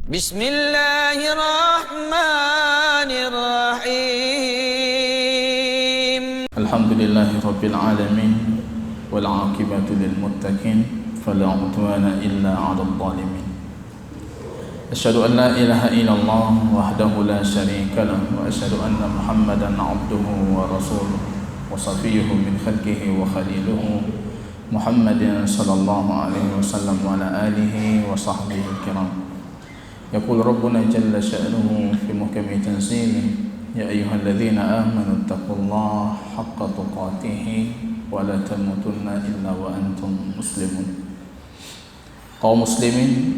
Bismillahirrahmanirrahim. Alhamdulillahirabbil alamin wal 'aqibatu lil muttaqin fala 'udwana illa 'alal zalimin. Asyhadu an la ilaha illallah wahdahu la syarika lahu wa asyhadu anna Muhammadan 'abduhu wa rasuluhu wa safiyyuhu min khalqihi wa khaliluhu Muhammadin sallallahu alaihi wasallam wa ala alihi wa sahbihi kiram. Yaqul Rabbuna jalla sya'nuhu fi muhkami tanzilih ya ayyuhalladzina amanu taqullaha haqqa tuqatih wa la tamutunna illa wa antum muslimun. Kaum muslimin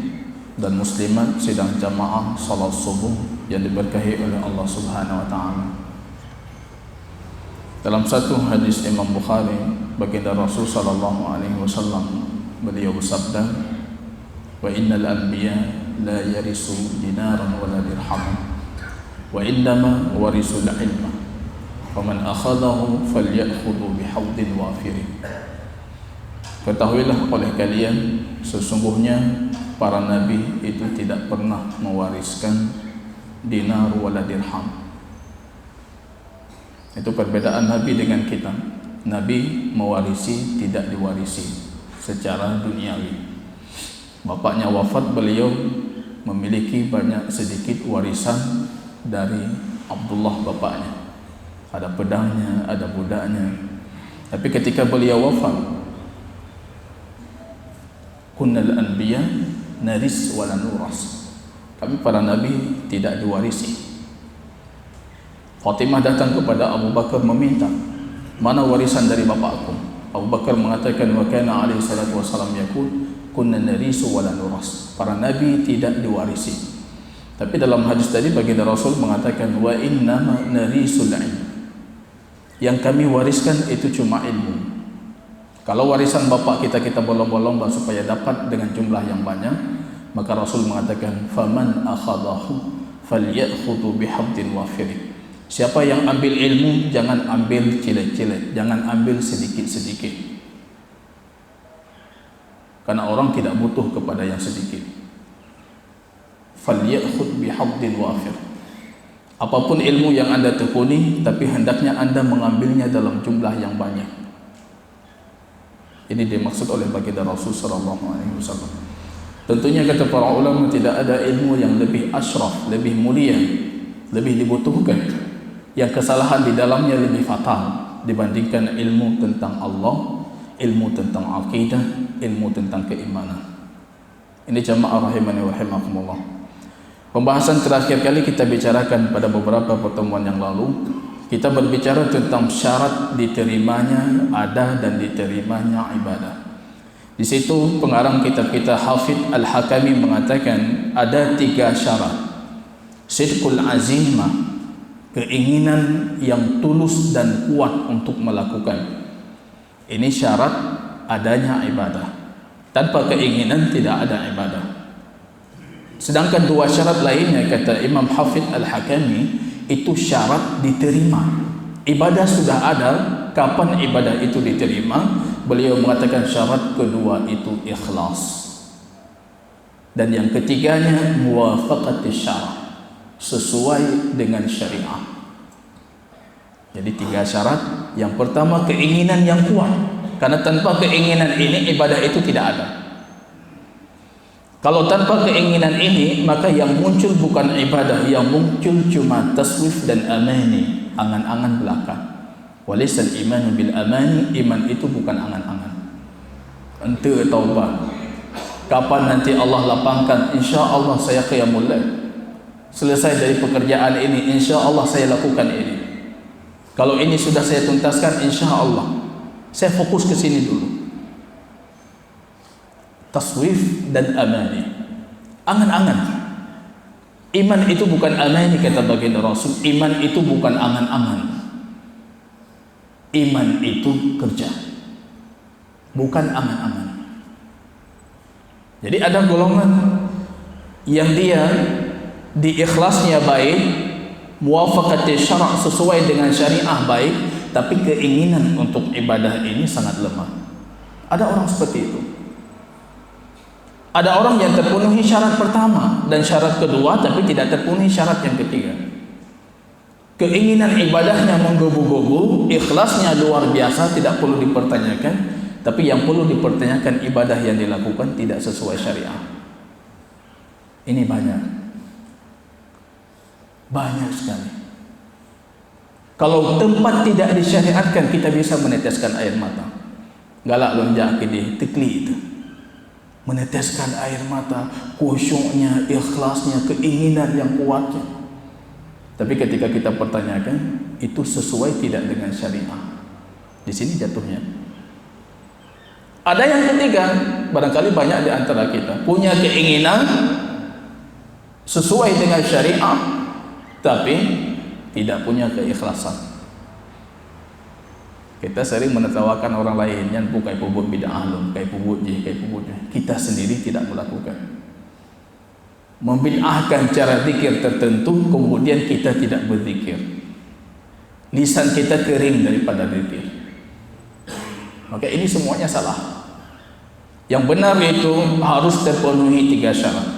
dan muslimat sidang jamaah salat subuh yang diberkahi oleh Allah Subhanahu wa taala. Dalam satu hadis Imam Bukhari, baginda Rasul sallallahu alaihi wasallam beliau bersabda, "Wa innal anbiya la yarisu dinaran wala dirhaman wa indama warisul ilma faman akhadahu falyakhudhu bihawdin wafirin." Ketahuilah oleh kalian, sesungguhnya para nabi itu tidak pernah mewariskan dinar wala dirham. Itu perbedaan nabi dengan kita. Nabi mewarisi, tidak diwarisi secara duniawi. Bapaknya wafat, beliau memiliki sedikit warisan dari Abdullah bapaknya. Ada pedangnya, ada budaknya. Tapi ketika beliau wafat, kunnal anbiya naris wala nuras. Kami para nabi tidak diwarisi. Fatimah datang kepada Abu Bakar meminta, "Mana warisan dari bapakku?" Abu Bakar mengatakan, "Wa kana alaihi salatu wasallam yaqul kunna narisu wala nuras." Para nabi tidak diwarisi. Tapi dalam hadis tadi baginda Rasul mengatakan, "Wa innama narisul ilm." Yang kami wariskan itu cuma ilmu. Kalau warisan bapak kita bolong-bolong supaya dapat dengan jumlah yang banyak, maka Rasul mengatakan, "Faman akhadahu falyakhudhu bihabdin wafir." Siapa yang ambil ilmu, jangan ambil cilet-cilet, jangan ambil sedikit-sedikit. Karena orang tidak butuh kepada yang sedikit. Falyakhudh bihabdin wafir. Apapun ilmu yang Anda tekuni, tapi hendaknya Anda mengambilnya dalam jumlah yang banyak. Ini dimaksud oleh baginda Rasul sallallahu alaihi wasallam. Tentunya kata para ulama, tidak ada ilmu yang lebih asyraf, lebih mulia, lebih dibutuhkan, yang kesalahan di dalamnya lebih fatal dibandingkan ilmu tentang Allah, ilmu tentang akidah, ilmu tentang keimanan. Ini jamaah rahimani wa rahimakumullah. Pembahasan terakhir kali kita bicarakan pada beberapa pertemuan yang lalu, kita berbicara tentang syarat diterimanya ada dan diterimanya ibadah. Di situ pengarang kitab kita Hafidh Al-Hakami mengatakan ada 3 syarat. Sidqul azimah, keinginan yang tulus dan kuat untuk melakukan. Ini syarat adanya ibadah. Tanpa keinginan tidak ada ibadah. Sedangkan 2 syarat lainnya, kata Imam Hafidh Al-Hakami, itu syarat diterima. Ibadah sudah ada, kapan ibadah itu diterima? Beliau mengatakan syarat kedua itu ikhlas. Dan yang ketiganya muwafaqatis syara', sesuai dengan syariah. Jadi 3 syarat. Yang pertama keinginan yang kuat, karena tanpa keinginan ini ibadah itu tidak ada. Kalau tanpa keinginan ini, maka yang muncul bukan ibadah, yang muncul cuma taswif dan amani, angan-angan belaka. Walaysal imanu bil amani, iman itu bukan angan-angan. Ente taubat, kapan nanti Allah lapangkan, insya Allah saya qiyamul lail. Selesai dari pekerjaan ini, insya Allah saya lakukan ini. Kalau ini sudah saya tuntaskan, insya Allah saya fokus ke sini dulu. Taswif dan amani, angan-angan. Iman itu bukan amani, kata baginda Rasul. Iman itu bukan angan-angan. Iman itu kerja, bukan angan-angan. Jadi ada golongan yang dia di ikhlasnya baik, muwafaqati syara', sesuai dengan syariah baik, tapi keinginan untuk ibadah ini sangat lemah. Ada orang seperti itu. Ada orang yang terpenuhi syarat pertama dan syarat kedua tapi tidak terpenuhi syarat yang ketiga. Keinginan ibadahnya menggebu-gebu, ikhlasnya luar biasa, tidak perlu dipertanyakan, tapi yang perlu dipertanyakan ibadah yang dilakukan tidak sesuai syariah. Ini banyak sekali. Kalau tempat tidak disyariatkan, kita bisa meneteskan air mata. Galak lonjak kedih, tekli itu. Meneteskan air mata, khusyuknya, ikhlasnya, keinginan yang kuatnya. Tapi ketika kita pertanyakan, itu sesuai tidak dengan syariah. Di sini jatuhnya. Ada yang ketiga, barangkali banyak di antara kita punya keinginan sesuai dengan syariah, tapi tidak punya keikhlasan. Kita sering menertawakan orang lain yang bukai pubut bid'ah lum, kai pubut je, kai pubut je. Kita sendiri tidak melakukan. Membid'ahkan cara zikir tertentu, kemudian kita tidak berzikir. Lisan kita kering daripada zikir. Maka ini semuanya salah. Yang benar itu harus terpenuhi 3 syarat.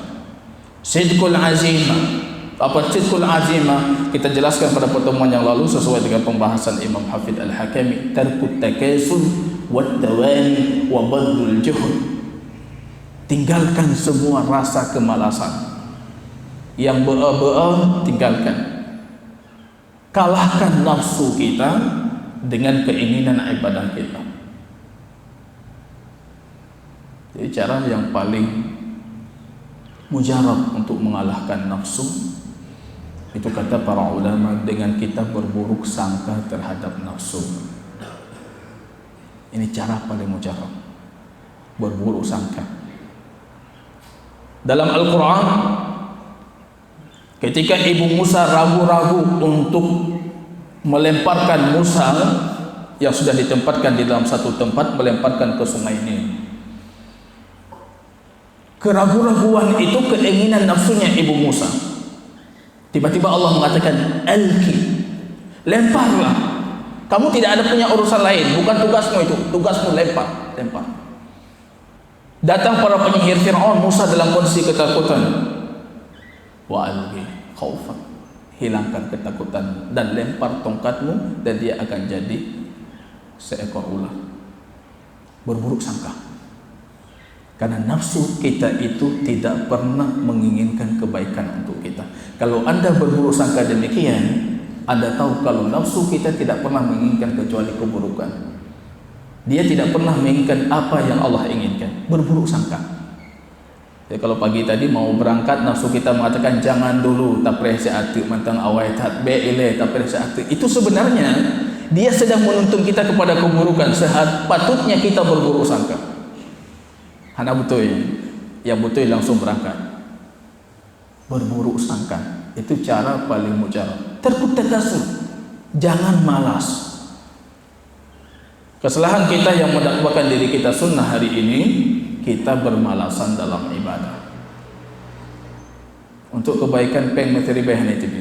Sidqul azimah. Apa sidqul azimah? Kita jelaskan pada pertemuan yang lalu sesuai dengan pembahasan Imam Hafidh Al-Hakami, tarkut takasul wat tawani wa badlul juhud. Tinggalkan semua rasa kemalasan. Yang tinggalkan. Kalahkan nafsu kita dengan keinginan ibadah kita. Jadi cara yang paling mujarab untuk mengalahkan nafsu, itu kata para ulama, dengan kita berburuk sangka terhadap nafsu. Ini cara paling mujarab, berburuk sangka. Dalam Al-Quran, ketika ibu Musa ragu-ragu untuk melemparkan Musa yang sudah ditempatkan di dalam satu tempat, melemparkan ke sungai Nil. Keraguan-raguan itu keinginan nafsunya ibu Musa. Tiba-tiba Allah mengatakan, alki, lemparlah. Kamu tidak ada punya urusan lain, bukan tugasmu itu, tugasmu lempar. Datang para penyihir Fir'aun, Musa dalam kondisi ketakutan. Wa alki khaufan, hilangkan ketakutan dan lempar tongkatmu dan dia akan jadi seekor ular. Berburuk sangka. Karena nafsu kita itu tidak pernah menginginkan kebaikan untuk kita. Kalau Anda berburuk sangka demikian, Anda tahu kalau nafsu kita tidak pernah menginginkan kecuali keburukan. Dia tidak pernah menginginkan apa yang Allah inginkan. Berburuk sangka. Jadi kalau pagi tadi mau berangkat, nafsu kita mengatakan jangan dulu, tak perih seatu mantang awai tak beile tak perih seatu. Itu sebenarnya dia sedang menuntun kita kepada keburukan. Sepatutnya kita berburuk sangka. Hana betul, yang betul langsung berangkat. Berburuk sangka itu cara paling mujarab. Terkutakasur, jangan malas. Kesalahan kita yang mendakwakan diri kita sunnah hari ini, kita bermalasan dalam ibadah. Untuk kebaikan peng materi bahan itu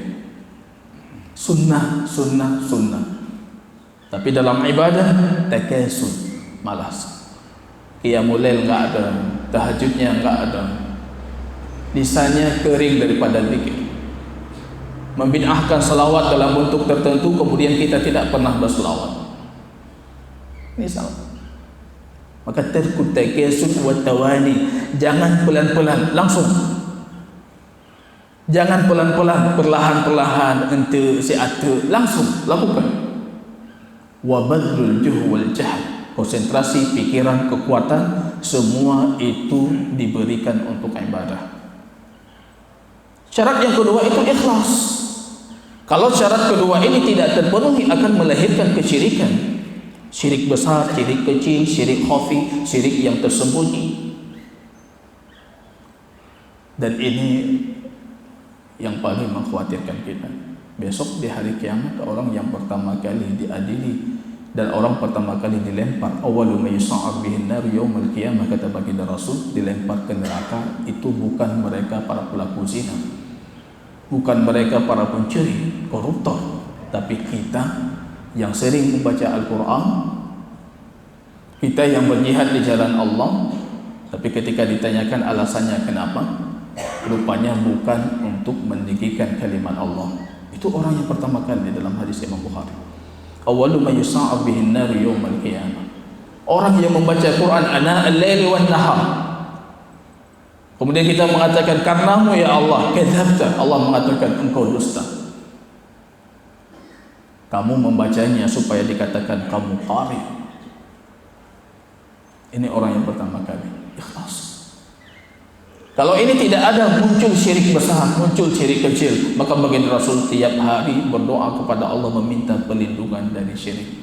sunnah. Tapi dalam ibadah takasur, malas. Qiyamul lail enggak ada, tahajudnya enggak ada, lisannya kering daripada zikir, membid'ahkan selawat dalam bentuk tertentu, kemudian kita tidak pernah berselawat. Ini salah. Maka terkut takasun wa tawani, jangan pelan-pelan, langsung. Jangan pelan-pelan, perlahan-perlahan ente seatu, langsung lakukan. Wa badlul juh wal jahl, konsentrasi, pikiran, kekuatan, semua itu diberikan untuk ibadah. Syarat yang kedua itu ikhlas. Kalau syarat kedua ini tidak terpenuhi, akan melahirkan kesyirikan. Syirik besar, syirik kecil, syirik khafi, syirik yang tersembunyi. Dan ini yang paling mengkhawatirkan kita. Besok di hari kiamat, orang yang pertama kali diadili dan orang pertama kali dilempar, awwalu ma yus'ar bihin nar yaumil qiyamah, kata baginda Rasul, dilempar ke neraka itu bukan mereka para pelaku zina, bukan mereka para pencuri, koruptor, tapi kita yang sering membaca Al-Quran, kita yang berjihad di jalan Allah, Tapi ketika ditanyakan alasannya kenapa, rupanya bukan untuk meninggikan kalimat Allah. Itu orang yang pertama kali dalam hadis Imam Bukhari. Awwalu ma yusa'ab bihin nar yaumal qiyamah. Orang yang membaca Quran ana al-laili wan nahar. Kemudian kita mengatakan karenamu ya Allah, kadzabta. Allah mengatakan engkau dusta. Kamu membacanya supaya dikatakan kamu qari. Ini orang yang pertama kali ikhlas. Kalau ini tidak ada, muncul syirik besar, muncul syirik kecil, maka baginda Rasul tiap hari berdoa kepada Allah meminta perlindungan dari syirik.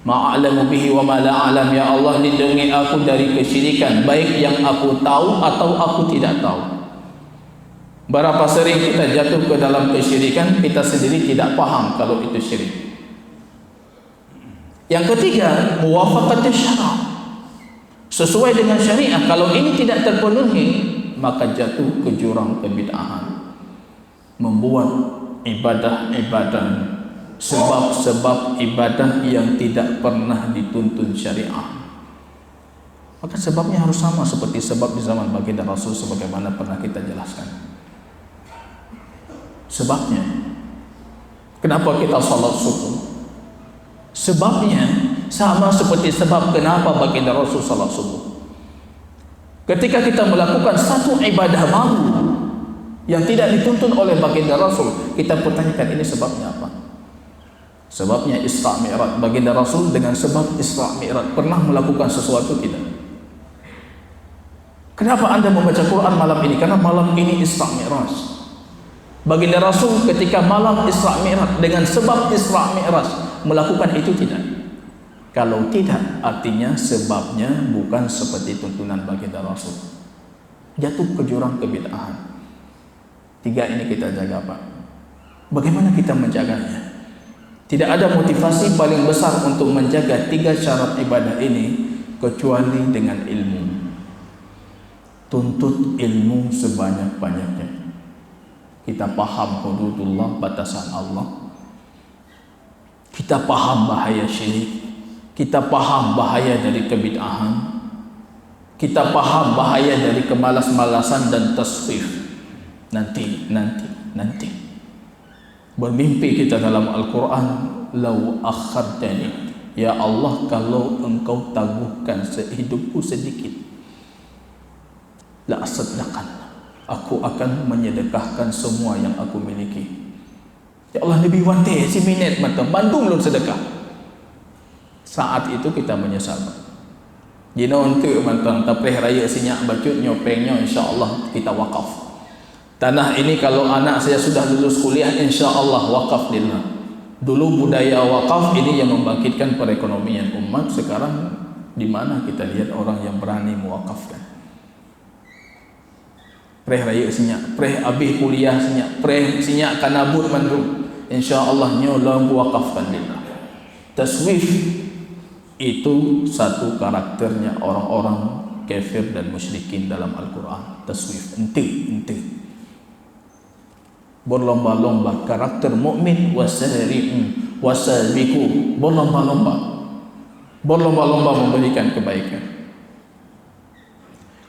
Ma'alamu bihi wa ma la a'lam, ya Allah lindungi aku dari kesyirikan, baik yang aku tahu atau aku tidak tahu. Berapa sering kita jatuh ke dalam kesyirikan, kita sendiri tidak paham kalau itu syirik. Yang ketiga, muwafaqatus syara', sesuai dengan syariah. Kalau ini tidak terpenuhi, maka jatuh ke jurang kebid'ahan, membuat ibadah-ibadah, sebab-sebab ibadah yang tidak pernah dituntun syariah. Maka sebabnya harus sama seperti sebab di zaman baginda Rasul sebagaimana pernah kita jelaskan. Sebabnya, kenapa kita salat subuh? Sebabnya sama seperti sebab kenapa baginda Rasul salat subuh. Ketika kita melakukan satu ibadah baru yang tidak dituntun oleh baginda Rasul, kita pertanyakan ini sebabnya apa? Sebabnya Isra Mi'raj. Baginda Rasul dengan sebab Isra Mi'raj pernah melakukan sesuatu tidak? Kenapa Anda membaca Quran malam ini? Karena malam ini Isra Mi'raj. Baginda Rasul ketika malam Isra Mi'raj dengan sebab Isra Mi'raj melakukan itu tidak? Kalau tidak, artinya sebabnya bukan seperti tuntunan baginda Rasul. Jatuh ke jurang kebid'ahan. 3 ini kita jaga, Pak. Bagaimana kita menjaganya? Tidak ada motivasi paling besar untuk menjaga 3 syarat ibadah ini kecuali dengan ilmu. Tuntut ilmu sebanyak-banyaknya. Kita paham hududullah, batasan Allah. Kita paham bahaya syirik. Kita paham bahaya dari kebid'ahan. Kita paham bahaya dari kemalas-malasan dan taswif. Nanti. Bermimpi kita dalam Al-Quran, lau akhartani, ya Allah kalau engkau tangguhkan sehidupku sedikit, la asaddaqan, aku akan menyedekahkan semua yang aku miliki. Ya Allah, Nabi wante si minit mata bantu belum sedekah. Saat itu kita menyesal. Jina untuk mantang tapeh raya sinyak bacut nyopengnya, insya-Allah kita wakaf. Tanah ini kalau anak saya sudah lulus kuliah, insya-Allah wakaf lillah. Dulu budaya wakaf ini yang membangkitkan perekonomian umat. Sekarang di mana kita lihat orang yang berani mewakafkan? Preh raya sinyak, preh abih kuliah sinyak, preh sinyak kanabut mandu, insya-Allah nyolong wakafkan lillah. Taswif itu satu karakternya orang-orang kafir dan musyrikin dalam Al-Quran. Taswif, ente. Berlomba-lomba. Karakter mukmin wasari'un wasabiku, berlomba-lomba memberikan kebaikan.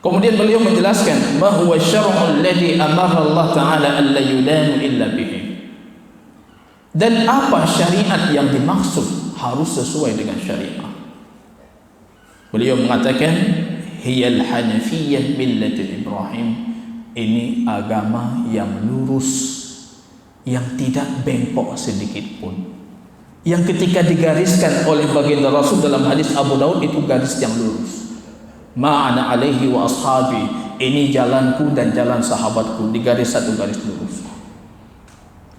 Kemudian beliau menjelaskan ma huwa syar'ul ladzi amara Allah taala an la yudanu illa bihi. Dan apa syariat yang dimaksud harus sesuai dengan syariat. Beliau mengatakan hiyal hanafiyah millati Ibrahim, ini agama yang lurus, yang tidak bengkok sedikit pun, yang ketika digariskan oleh baginda Rasul dalam hadis Abu Daud itu garis yang lurus. Ma'ana alaihi wa ashabi, ini jalanku dan jalan sahabatku, digaris satu garis lurus.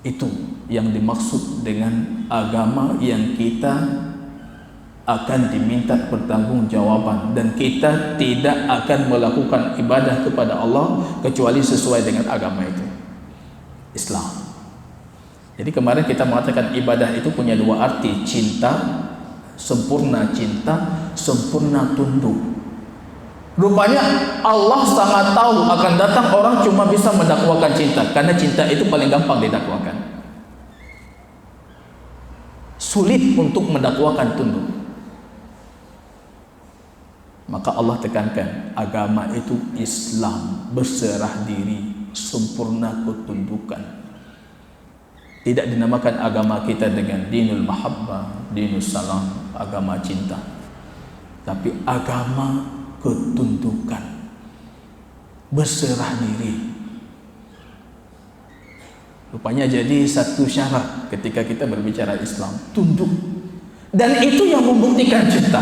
Itu yang dimaksud dengan agama yang kita akan diminta pertanggungjawaban, dan kita tidak akan melakukan ibadah kepada Allah kecuali sesuai dengan agama itu, Islam. Jadi kemarin kita mengatakan ibadah itu punya 2 arti, cinta, sempurna tunduk. Rupanya Allah sangat tahu akan datang orang cuma bisa mendakwakan cinta, karena cinta itu paling gampang didakwakan. Sulit untuk mendakwakan tunduk. Maka Allah tekankan, agama itu Islam, berserah diri, sempurna ketundukan. Tidak dinamakan agama kita dengan dinul mahabbah, dinul salam, agama cinta, tapi agama ketundukan, berserah diri. Rupanya jadi satu syarat ketika kita berbicara Islam, tunduk. Dan itu yang membuktikan cinta.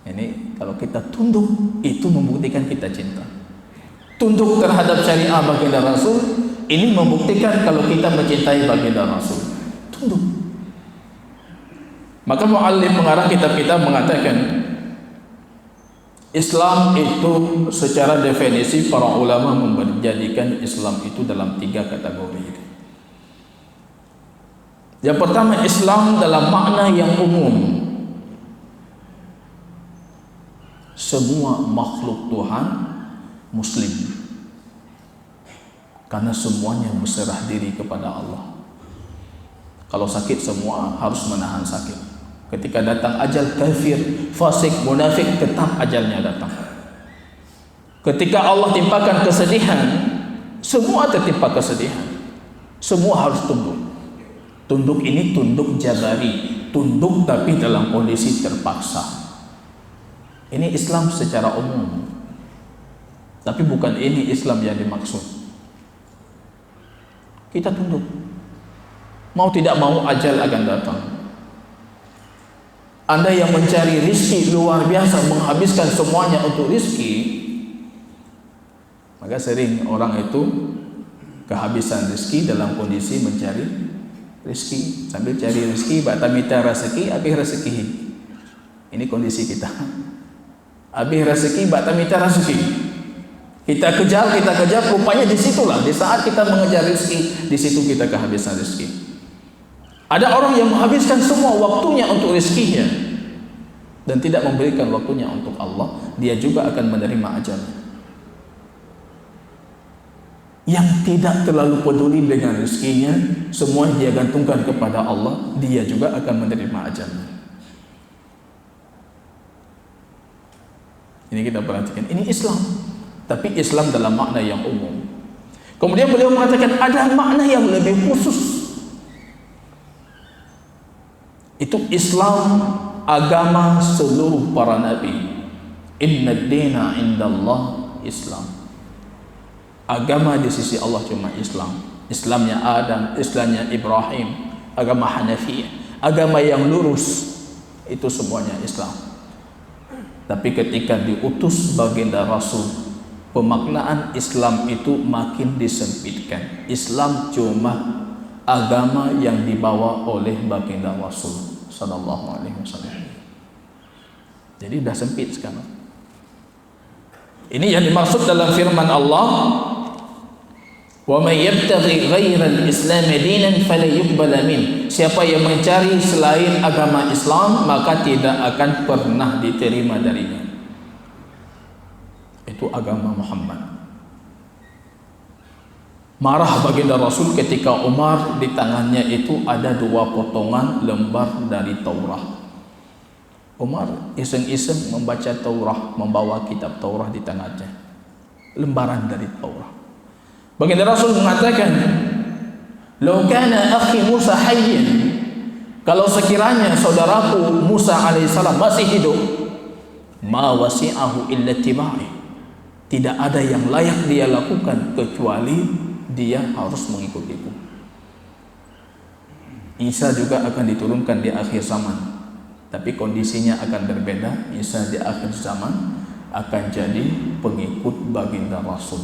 Ini kalau kita tunduk, itu membuktikan kita cinta. Tunduk terhadap syariah baginda Rasul, ini membuktikan kalau kita mencintai baginda Rasul. Tunduk. Maka muallim pengarang kitab kita mengatakan, Islam itu secara definisi para ulama menjadikan Islam itu dalam 3 kategori. Yang pertama, Islam dalam makna yang umum. Semua makhluk Tuhan Muslim, karena semuanya berserah diri kepada Allah. Kalau sakit semua harus menahan sakit. Ketika datang ajal, kafir, fasik, munafik, tetap ajalnya datang. Ketika Allah timpakan kesedihan, semua tertimpa kesedihan. Semua harus tunduk. Tunduk ini tunduk jabari, tunduk tapi dalam kondisi terpaksa. Ini Islam secara umum. Tapi bukan ini Islam yang dimaksud. Kita tunduk. Mau tidak mau ajal akan datang. Anda yang mencari rizki luar biasa, menghabiskan semuanya untuk rizki, maka sering orang itu kehabisan rizki dalam kondisi mencari rizki. Sambil cari rizki, batamita rezeki, abih rezeki. Ini kondisi kita. Abih rezeki, batamita rezeki. Kita kejar, rupanya disitulah, di saat kita mengejar rizki, di situ kita kehabisan rizki. Ada orang yang menghabiskan semua waktunya untuk rezekinya dan tidak memberikan waktunya untuk Allah, dia juga akan menerima ajalnya. Yang tidak terlalu peduli dengan rezekinya, semua dia gantungkan kepada Allah, dia juga akan menerima ajalnya. Ini kita perhatikan, ini Islam, tapi Islam dalam makna yang umum. Kemudian beliau mengatakan ada makna yang lebih khusus. Itu Islam, agama seluruh para nabi. Inna ad-dina indallah Islam. Agama di sisi Allah cuma Islam. Islamnya Adam, Islamnya Ibrahim, agama Hanafiyah, agama yang lurus, itu semuanya Islam. Tapi ketika diutus baginda Rasul, pemaknaan Islam itu makin disempitkan. Islam cuma agama yang dibawa oleh baginda Rasul sallallahu alaihi wasallam. Jadi dah sempit sekarang. Ini yang dimaksud dalam firman Allah, wa may yabtaghi ghayra al-islam dinan fala yuqbal min. Siapa yang mencari selain agama Islam, maka tidak akan pernah diterima darinya. Itu agama Muhammad. Marah baginda Rasul ketika Umar di tangannya itu ada 2 potongan lembar dari Taurat. Umar iseng-iseng membaca Taurat, membawa kitab Taurat di tangannya, lembaran dari Taurat. Baginda Rasul mengatakan, "Lau kana akhi Musa hayyan," kalau sekiranya saudaraku Musa alaihissalam masih hidup, "ma wasi'ahu illa tiba'i." Tidak ada yang layak dia lakukan kecuali dia harus mengikutiku. Isa juga akan diturunkan di akhir zaman, tapi kondisinya akan berbeda. Isa di akhir zaman akan jadi pengikut baginda Rasul,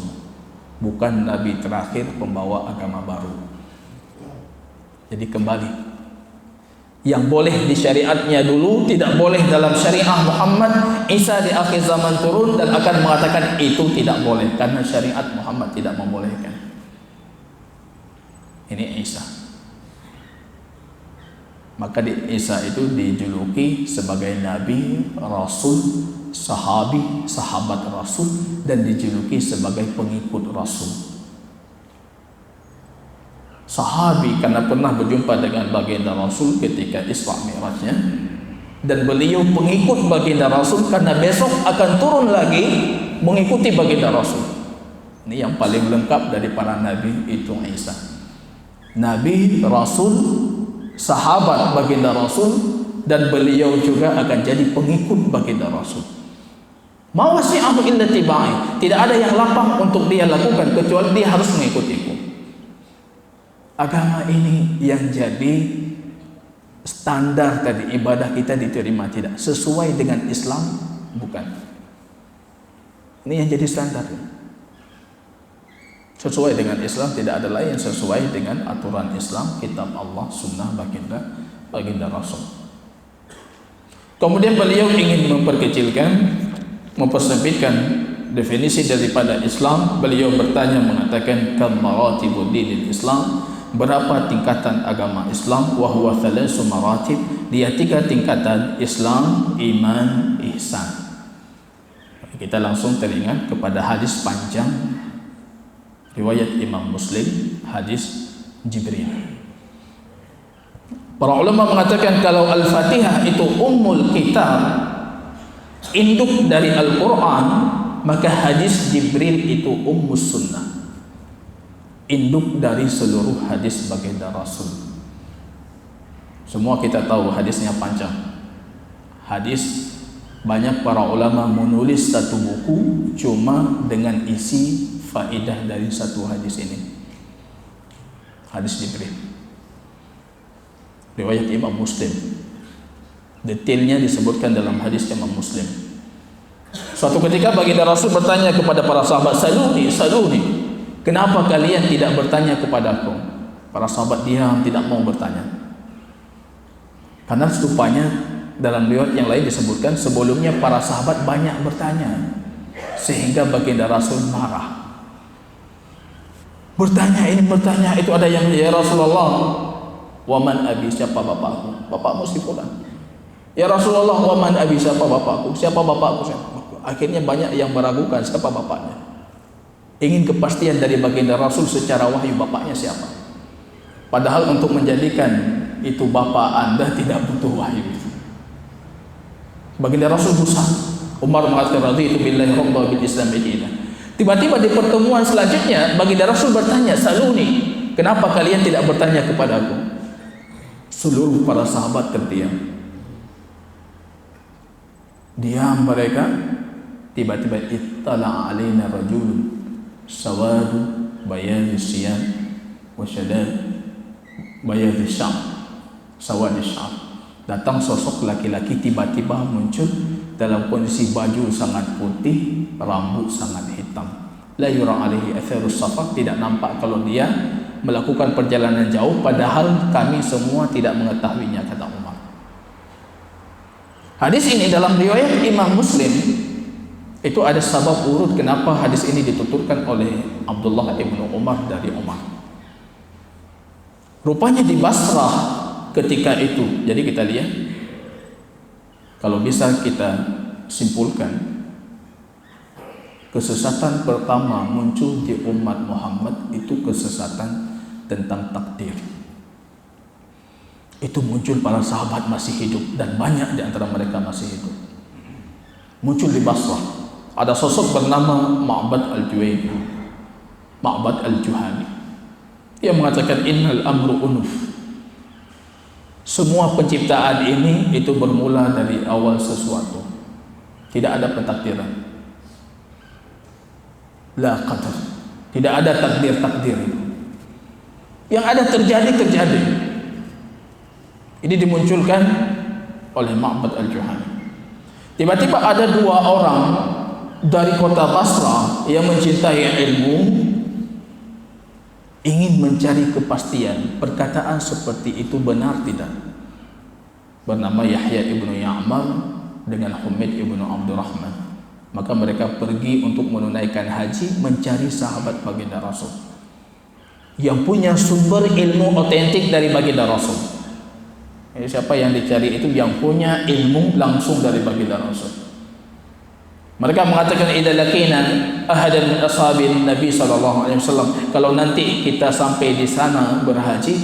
bukan nabi terakhir pembawa agama baru. Jadi kembali, yang boleh di syariatnya dulu tidak boleh dalam syariah Muhammad. Isa di akhir zaman turun dan akan mengatakan itu tidak boleh karena syariat Muhammad tidak membolehkan. Ini Isa. Maka Isa itu dijuluki sebagai Nabi, Rasul, Sahabi, sahabat Rasul, dan dijuluki sebagai pengikut Rasul. Sahabi karena pernah berjumpa dengan baginda Rasul ketika Isra Mi'rajnya, dan beliau pengikut baginda Rasul, karena besok akan turun lagi mengikuti baginda Rasul. Ini yang paling lengkap dari para nabi itu Isa. Nabi, Rasul, sahabat baginda Rasul, dan beliau juga akan jadi pengikut baginda Rasul. Ma wasi'ahu illa tibai. Tidak ada yang lapang untuk dia lakukan kecuali dia harus mengikutiku. Agama ini yang jadi standar tadi, ibadah kita diterima tidak sesuai dengan Islam, bukan. Ini yang jadi standar. Sesuai dengan Islam, tidak ada lain yang sesuai dengan aturan Islam, kitab Allah, sunnah baginda Rasul. Kemudian beliau ingin mempersempitkan definisi daripada Islam. Beliau bertanya, mengatakan kam maratibud dinil Islam, berapa tingkatan agama Islam? Wa huwa thalasu maratib, dia 3 tingkatan: Islam, iman, ihsan. Kita langsung teringat kepada hadis panjang riwayat Imam Muslim, hadis Jibril. Para ulama mengatakan kalau Al-Fatihah itu ummul kitab, induk dari Al-Quran, maka hadis Jibril itu ummus sunnah, induk dari seluruh hadis baginda Rasul. Semua kita tahu hadisnya panjang. Hadis banyak para ulama menulis satu buku cuma dengan isi faedah dari satu hadis ini. Hadis Jibril, riwayat Imam Muslim. Detailnya disebutkan dalam hadis Imam Muslim. Suatu ketika baginda Rasul bertanya kepada para sahabat, saluni, kenapa kalian tidak bertanya kepadaku? Para sahabat diam, tidak mau bertanya. Karena rupanya dalam riwayat yang lain disebutkan sebelumnya para sahabat banyak bertanya, sehingga baginda Rasul marah. Bertanya ini, bertanya itu, ada yang, ya Rasulullah, waman abi, siapa bapakku? Bapakmu si fulan. Ya Rasulullah, waman abi, siapa bapakku? Siapa bapakku? Akhirnya banyak yang meragukan siapa bapaknya. Ingin kepastian dari baginda Rasul secara wahyu, bapaknya siapa. Padahal untuk menjadikan itu bapak anda tidak butuh wahyu. Baginda Rasul berusaha. Umar mengatakan raditu billahi rabba bil Islam dinan. Tiba-tiba di pertemuan selanjutnya baginda Rasul bertanya, saluni, kenapa kalian tidak bertanya kepadaku? Seluruh para sahabat terdiam. Diam mereka. Tiba-tiba ittala alaina rajulun sawadu bayadhi siyam wa syadad bayadhi syam, sawadi syam. Datang sosok laki-laki tiba-tiba muncul dalam kondisi baju sangat putih, rambut sangat hitam. La yura alaihi atharus safar, tidak nampak kalau dia melakukan perjalanan jauh, padahal kami semua tidak mengetahuinya, kata Umar. Hadis ini dalam riwayat Imam Muslim itu ada sebab urut kenapa hadis ini dituturkan oleh Abdullah ibnu Umar dari Umar. Rupanya di Basrah ketika itu, jadi kita lihat, kalau bisa kita simpulkan, kesesatan pertama muncul di umat Muhammad itu kesesatan tentang takdir. Itu muncul para sahabat masih hidup, dan banyak di antara mereka masih hidup. Muncul di Basrah. Ada sosok bernama Ma'bad al-Juhani. Ma'bad al-Juhani. Dia mengatakan innal amru unuf. Semua penciptaan ini itu bermula dari awal sesuatu. Tidak ada pentakdiran. La qadar. Tidak ada takdir-takdir. Yang ada terjadi. Ini dimunculkan oleh Ma'bad al-Juhani. Tiba-tiba ada 2 orang dari kota Basrah yang mencintai ilmu, ingin mencari kepastian perkataan seperti itu benar tidak. Bernama Yahya ibnu Ya'mar dengan Humaid ibnu Abdurrahman. Maka mereka pergi untuk menunaikan haji, mencari sahabat baginda Rasul yang punya sumber ilmu otentik dari baginda Rasul. Jadi siapa yang dicari itu yang punya ilmu langsung dari baginda Rasul. Mereka mengatakan idza laqina ahadan min ashabin Nabi sallallahu alaihi wasallam, kalau nanti kita sampai di sana berhaji,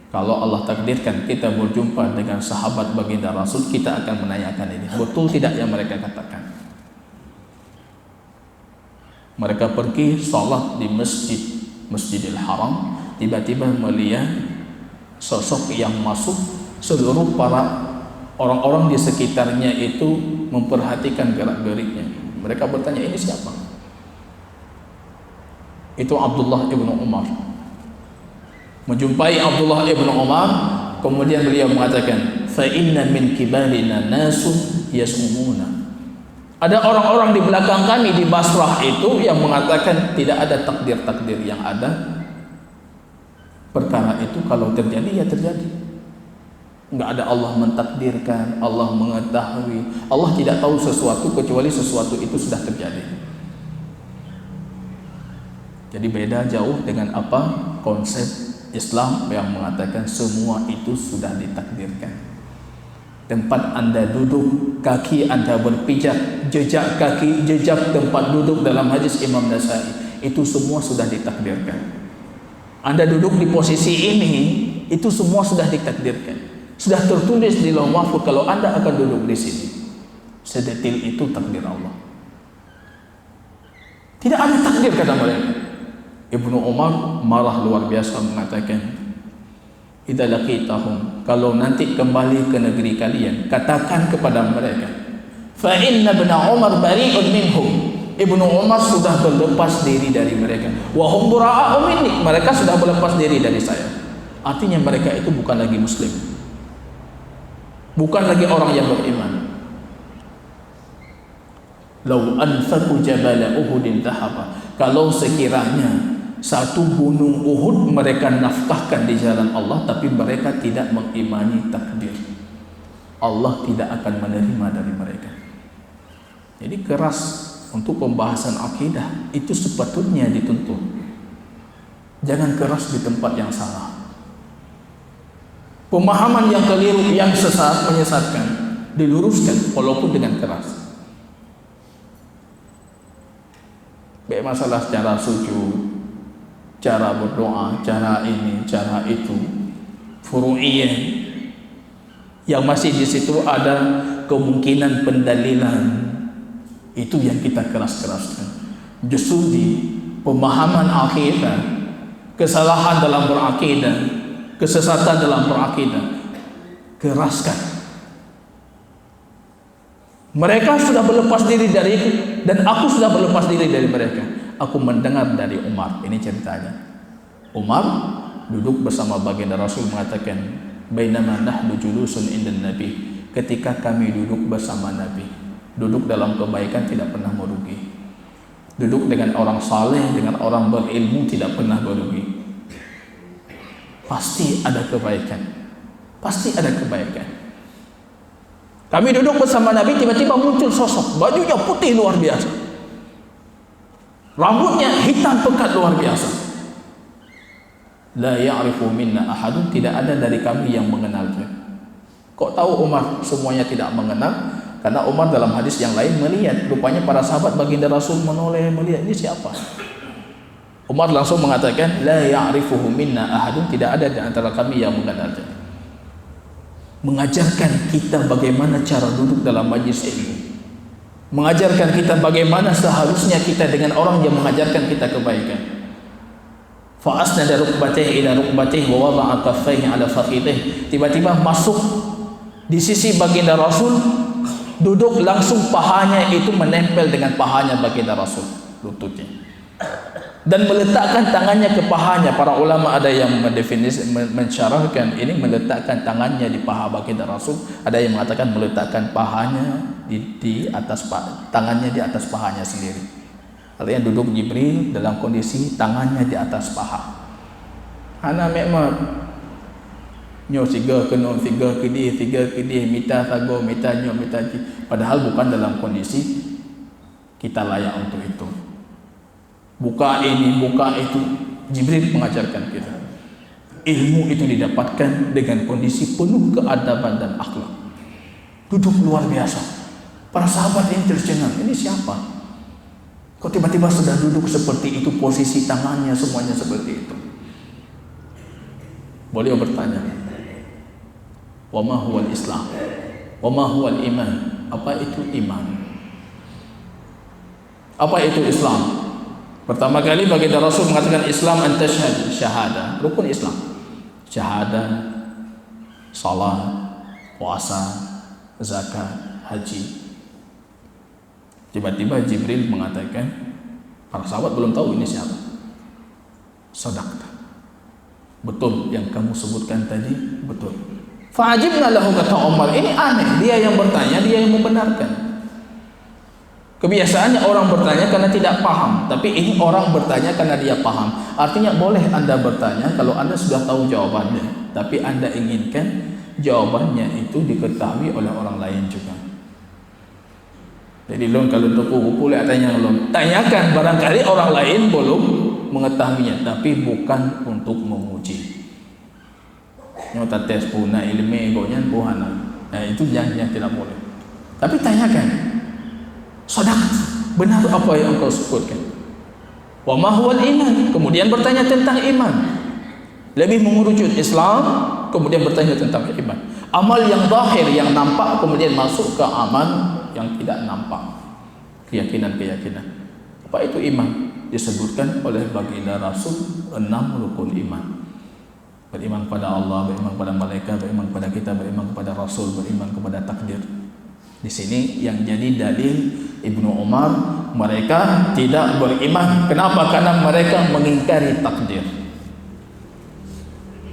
Kalau Allah takdirkan kita berjumpa dengan sahabat baginda Rasul, kita akan menanyakan ini, betul tidak yang mereka katakan? Mereka pergi salat di Masjidil Haram, tiba-tiba melihat sosok yang masuk, seluruh para orang-orang di sekitarnya itu memperhatikan gerak-geriknya. Mereka bertanya, ini siapa? Itu Abdullah ibnu Umar. Menjumpai Abdullah ibnu Umar, kemudian beliau mengatakan, fa inna min kibalina nasun yasumuna. Ada orang-orang di belakang kami di Basrah itu yang mengatakan tidak ada takdir-takdir, yang ada perkara itu kalau terjadi ya terjadi. Enggak ada Allah mentakdirkan, Allah mengetahui. Allah tidak tahu sesuatu kecuali sesuatu itu sudah terjadi. Jadi beda jauh dengan apa konsep Islam yang mengatakan semua itu sudah ditakdirkan. Tempat Anda duduk, kaki Anda berpijak, jejak kaki, jejak tempat duduk dalam hadis Imam Nasai, itu semua sudah ditakdirkan. Anda duduk di posisi ini, itu semua sudah ditakdirkan. Sudah tertulis di Lauh Mahfuz kalau Anda akan duduk di sini. Sedetil itu takdir Allah. Tidak ada takdir kata mereka. Ibnu Umar marah luar biasa mengatakan, idza laqitahum, kalau nanti kembali ke negeri kalian, katakan kepada mereka, fa inna ibn Umar bari'un minhum, Ibnu Umar sudah berlepas diri dari mereka, wa hum bura'a'u minni, mereka sudah berlepas diri dari saya. Artinya mereka itu bukan lagi muslim, bukan lagi orang yang beriman. Lau anfaqu jabala Uhudin dhahaba, kalau sekiranya satu gunung Uhud mereka nafkahkan di jalan Allah, tapi mereka tidak mengimani takdir, Allah tidak akan menerima dari mereka. Jadi keras untuk pembahasan akidah itu sepatutnya dituntut. Jangan keras di tempat yang salah. Pemahaman yang keliru, yang sesat, menyesatkan, diluruskan walaupun dengan keras. Baik masalah cara sujud, cara berdoa, cara ini, cara itu, furu'iyah, yang masih di situ ada kemungkinan pendalilan, itu yang kita keras-keraskan. Justru di pemahaman akidah, kesalahan dalam berakidah, kesesatan dalam berakidah, keraskan. Mereka sudah berlepas diri dari itu, dan aku sudah berlepas diri dari mereka. Aku mendengar dari Umar, ini ceritanya. Umar duduk bersama baginda Rasul mengatakan, bainama nahnu julusun indan Nabi, ketika kami duduk bersama Nabi, duduk dalam kebaikan tidak pernah merugi. Duduk dengan orang saleh, dengan orang berilmu tidak pernah merugi. Pasti ada kebaikan. Pasti ada kebaikan. Kami duduk bersama Nabi, tiba-tiba muncul sosok, bajunya putih luar biasa, rambutnya hitam pekat luar biasa. La ya'rifu minna ahadun, tidak ada dari kami yang mengenalnya. Kok tahu Umar semuanya tidak mengenal? Karena Umar dalam hadis yang lain melihat, rupanya para sahabat baginda Rasul menoleh, melihat ini siapa. Umar langsung mengatakan, la ya'rifuhu minna ahadun, tidak ada di antara kami yang mengenalnya. Mengajarkan kita bagaimana cara duduk dalam majlis ilmu, mengajarkan kita bagaimana seharusnya kita dengan orang yang mengajarkan kita kebaikan. Fa asnada rukbatayhi ila rukbatayhi wa wada'a kaffayhi ala fakhidhihi, tiba-tiba masuk di sisi baginda Rasul, duduk langsung pahanya itu menempel dengan pahanya baginda Rasul, lututnya, dan meletakkan tangannya ke pahanya. Para ulama ada yang mensyarahkan ini meletakkan tangannya di paha baginda Rasul, ada yang mengatakan meletakkan pahanya di atas tangannya di atas pahanya sendiri. Artinya duduk Jibril dalam kondisi tangannya di atas paha. Ana memang nyo tiga kena tiga kedih mita tago mita nyo mita ji, padahal bukan dalam kondisi kita layak untuk itu. Buka ini, buka itu. Jibril mengajarkan kita. Ilmu itu didapatkan dengan kondisi penuh keadaban dan akhlak. Duduk luar biasa. Para sahabat ini tercengang, ini siapa? Kok tiba-tiba sudah duduk seperti itu, posisi tangannya semuanya seperti itu. Beliau bertanya, wa ma huwal Islam? Wa ma huwal iman? Apa itu iman? Apa itu Islam? Pertama kali baginda Rasul mengatakan Islam an tashhad, syahadah, rukun Islam. Syahadah, salat, puasa, zakat, haji. Tiba-tiba Jibril mengatakan, para sahabat belum tahu ini siapa. Sadaqta. Betul yang kamu sebutkan tadi, betul. Fa'ajibna lahu, kata Umar, ini aneh, dia yang bertanya, dia yang membenarkan. Kebiasaannya orang bertanya karena tidak paham, tapi ini orang bertanya karena dia paham. Artinya boleh Anda bertanya kalau Anda sudah tahu jawabannya, tapi Anda inginkan jawabannya itu diketahui oleh orang lain juga. Jadi lo kalau buku tanya lo, tanyakan, barangkali orang lain belum mengetahuinya, tapi bukan untuk menguji. Nyata tes puna ilmu gonya buhana. Nah itu yang tidak boleh. Tapi tanyakan, sadaqat, benar apa yang engkau sebutkan? Wa ma huwal iman? Kemudian bertanya tentang iman. Lebih mengerucut Islam, kemudian bertanya tentang iman. Amal yang zahir, yang nampak, kemudian masuk ke amal yang tidak nampak. Keyakinan-keyakinan. Apa itu iman? Disebutkan oleh baginda Rasul 6 rukun iman. Beriman kepada Allah, beriman kepada malaikat, beriman kepada kita, beriman kepada Rasul, beriman kepada takdir. Di sini yang jadi dalil Ibnu Umar, mereka tidak beriman. Kenapa? Karena mereka mengingkari takdir.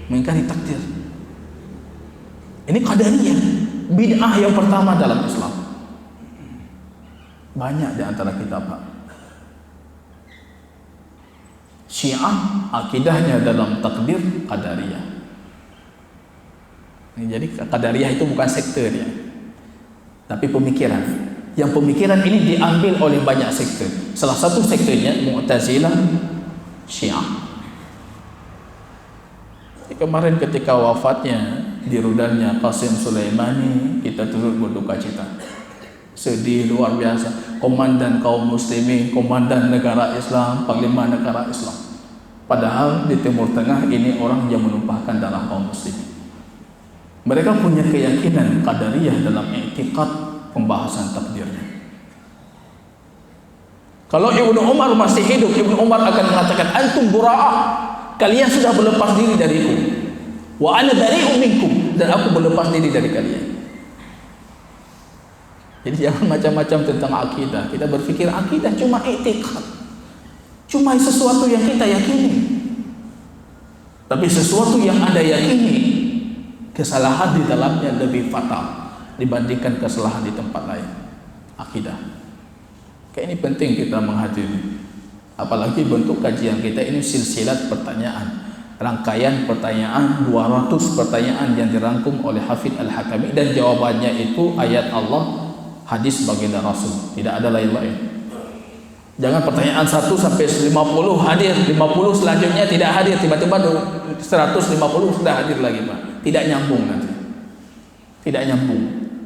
Mengingkari takdir. Ini qadariyah, bid'ah yang pertama dalam Islam. Banyak di antara kita, Pak. Syiah akidahnya dalam takdir qadariyah. Jadi qadariyah itu bukan sekte dia, tapi pemikiran. Yang pemikiran ini diambil oleh banyak sekte. Salah satu sektenya Mu'tazilah, Syiah. Kemarin ketika wafatnya di rudalnya Qasim Sulaimani, kita turut berduka cita. Sedih luar biasa. Komandan kaum muslimin, komandan negara Islam, panglima negara Islam. Padahal di Timur Tengah ini orang yang menumpahkan darah kaum muslimin. Mereka punya keyakinan qadariyah dalam i'tiqad pembahasan takdirnya. Kalau Ibnu Umar masih hidup, Ibnu Umar akan mengatakan, antum bura'a, kalian sudah berlepas diri dariku. Wa ana bari'un minkum, dan aku berlepas diri dari kalian. Jadi jangan macam-macam tentang akidah. Kita berpikir akidah cuma i'tiqad, cuma sesuatu yang kita yakini. Tapi sesuatu yang Anda yakini, kesalahan di dalamnya lebih fatal dibandingkan kesalahan di tempat lain. Akidah. Kayak ini penting kita menghadiri. Apalagi bentuk kajian kita ini silsilat pertanyaan, rangkaian pertanyaan, 200 pertanyaan yang dirangkum oleh Hafidz Al-Hakami, dan jawabannya itu ayat Allah, hadis baginda Rasul, tidak ada lain-lain. Jangan pertanyaan 1 sampai 50 hadir, 50 selanjutnya tidak hadir, tiba-tiba 150 sudah hadir lagi, Pak. Tidak nyambung nanti. Tidak nyambung.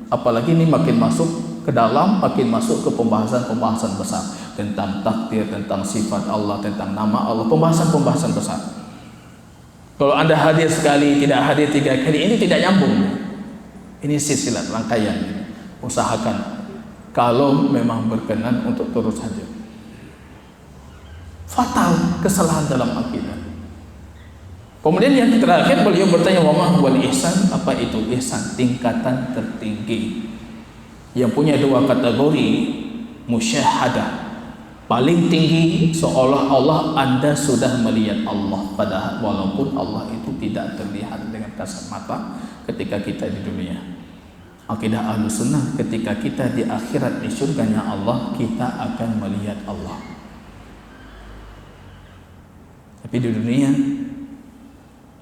Apalagi ini makin masuk ke dalam, makin masuk ke pembahasan-pembahasan besar tentang takdir, tentang sifat Allah, tentang nama Allah, pembahasan-pembahasan besar. Kalau Anda hadir sekali, tidak hadir 3 kali, ini tidak nyambung. Ini silsilah rangkaian. Usahakan kalau memang berkenan untuk terus hadir. Fatal kesalahan dalam akidah. Kemudian yang terakhir beliau bertanya, wa ma huwal ihsan? Apa itu ihsan? Tingkatan tertinggi yang punya 2 kategori, musyahadah. Paling tinggi seolah-olah Anda sudah melihat Allah, padahal walaupun Allah itu tidak terlihat dengan kasat mata ketika kita di dunia. Akidah Ahlus Sunnah, ketika kita di akhirat di surganya Allah, kita akan melihat Allah. Tapi di dunia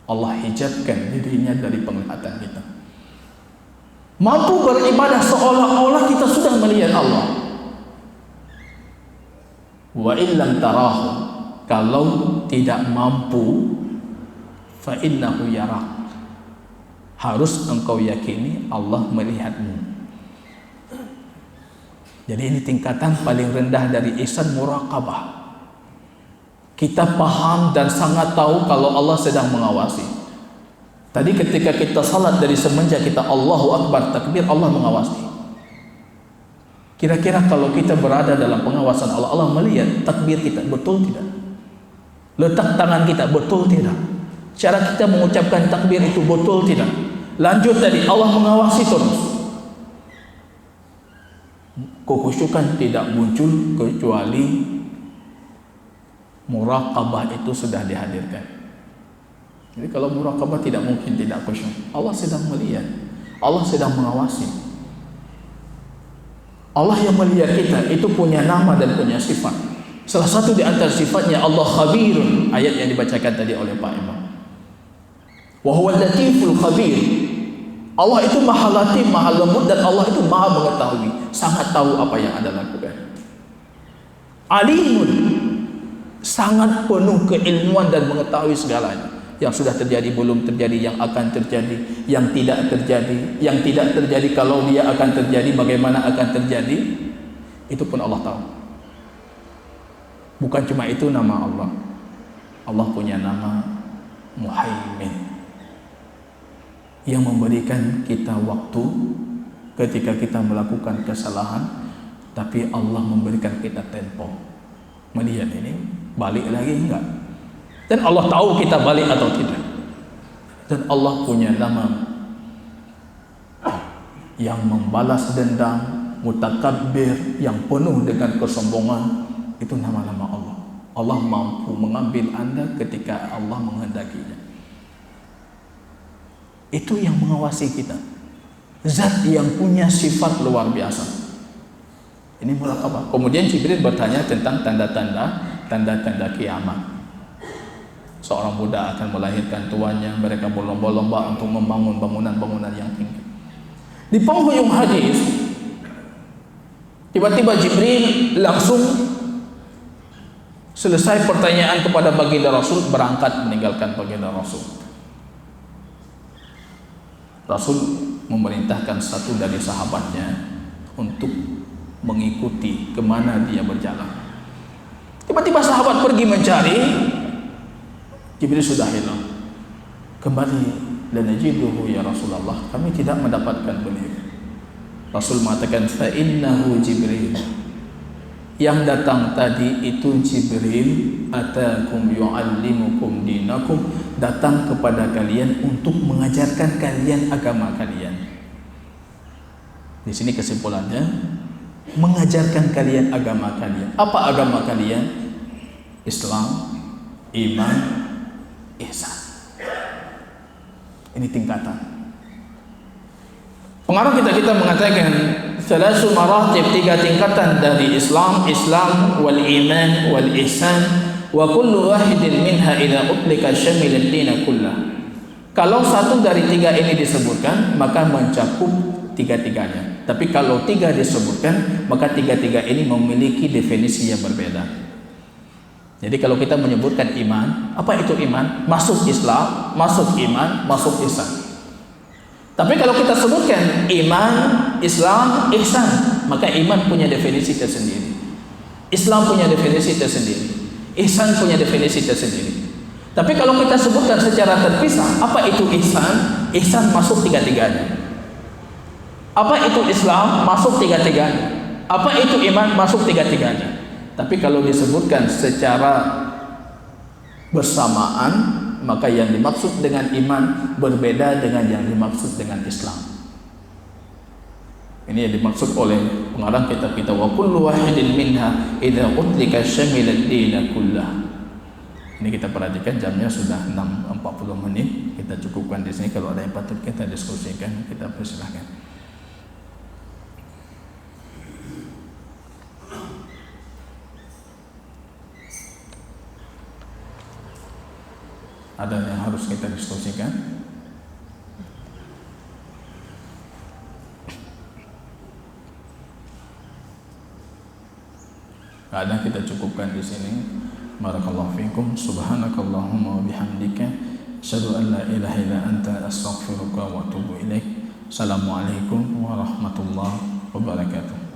Allah hijabkan dirinya dari penglihatan kita. Mampu beribadah seolah-olah kita sudah melihat Allah. Wa illam tarahu, kalau tidak mampu, fa innahu yarak, harus engkau yakini Allah melihatmu. Jadi ini tingkatan paling rendah dari ihsan, muraqabah. Kita paham dan sangat tahu kalau Allah sedang mengawasi. Tadi ketika kita salat dari semenjak kita Allahu Akbar takbir, Allah mengawasi. Kira-kira kalau kita berada dalam pengawasan Allah, Allah melihat takbir kita betul tidak? Letak tangan kita betul tidak? Cara kita mengucapkan takbir itu betul tidak? Lanjut tadi, Allah mengawasi terus. Kekhusyukan tidak muncul kecuali muraqabah itu sudah dihadirkan. Jadi kalau muraqabah tidak mungkin tidak khusyuk. Allah sedang melihat, Allah sedang mengawasi. Allah yang melihat kita itu punya nama dan punya sifat. Salah satu di antara sifatnya Allah khabirun, ayat yang dibacakan tadi oleh Pak Imam. Wa huwal latiful khabir. Allah itu maha latif, maha lembut, dan Allah itu maha mengetahui, sangat tahu apa yang Anda lakukan. Alimun, sangat penuh keilmuan dan mengetahui segalanya. Yang sudah terjadi, belum terjadi, yang akan terjadi, yang tidak terjadi, yang tidak terjadi, kalau dia akan terjadi, bagaimana akan terjadi, itu pun Allah tahu. Bukan cuma itu nama Allah. Allah punya nama Muhaimin, yang memberikan kita waktu ketika kita melakukan kesalahan, tapi Allah memberikan kita tempo. Melihat ini, balik lagi enggak? Dan Allah tahu kita balik atau tidak. Dan Allah punya nama yang membalas dendam, mutakabbir, yang penuh dengan kesombongan. Itu nama-nama Allah. Allah mampu mengambil Anda ketika Allah menghendakinya. Itu yang mengawasi kita. Zat yang punya sifat luar biasa. Ini muraqabah. Kemudian Jibril bertanya tentang tanda-tanda kiamat. Seorang budak akan melahirkan tuannya, mereka berlomba-lomba untuk membangun bangunan-bangunan yang tinggi. Di penghujung hadis, tiba-tiba Jibril langsung selesai pertanyaan kepada baginda Rasul, berangkat meninggalkan baginda Rasul. Rasul memerintahkan satu dari sahabatnya untuk mengikuti kemana dia berjalan. Tiba-tiba sahabat pergi mencari, Jibril sudah hilang. Kembali, la najiduhu ya Rasulullah, kami tidak mendapatkan beliau. Rasul mengatakan, fa innahu Jibril, yang datang tadi itu Jibril, atakum yu'allimukum dinakum, datang kepada kalian untuk mengajarkan kalian agama kalian. Di sini kesimpulannya, mengajarkan kalian agama kalian. Apa agama kalian? Islam, iman, ihsan. Ini tingkatan. Pengarang kita mengatakan salasu maratib, 3 tingkatan dari Islam wal iman wal ihsan, wa kullu wahidin minha idza utlika syamil ad-din kullah. Kalau satu dari 3 ini disebutkan, maka mencakup 3-tiganya. Tapi kalau 3 disebutkan, maka 3-3 ini memiliki definisi yang berbeda. Jadi kalau kita menyebutkan iman, apa itu iman? Masuk Islam, masuk iman, masuk ihsan. Tapi kalau kita sebutkan iman, Islam, ihsan, maka iman punya definisi tersendiri, Islam punya definisi tersendiri, ihsan punya definisi tersendiri. Tapi kalau kita sebutkan secara terpisah, apa itu ihsan? Ihsan masuk 3-tiganya. Apa itu Islam? Masuk 3-tiganya. Apa itu iman? Masuk 3-tiganya. Tapi kalau disebutkan secara bersamaan, maka yang dimaksud dengan iman berbeda dengan yang dimaksud dengan Islam. Ini yang dimaksud oleh pengarang kitab kita, wa kullu wahidin minha idza utlika syamil ad-din kullah. Ini kita perhatikan, jamnya sudah 6:40 menit. Kita cukupkan di sini. Kalau ada yang patut kita diskusikan, kita persilahkan. Ada yang harus kita diskusikan? Ada, kita cukupkan di sini. Barakallahu fiikum. Subhanakallahumma wa bihamdika, asyhadu an la ilaha illa anta, astaghfiruka wa atubu ilaik. Assalamualaikum warahmatullahi wabarakatuh.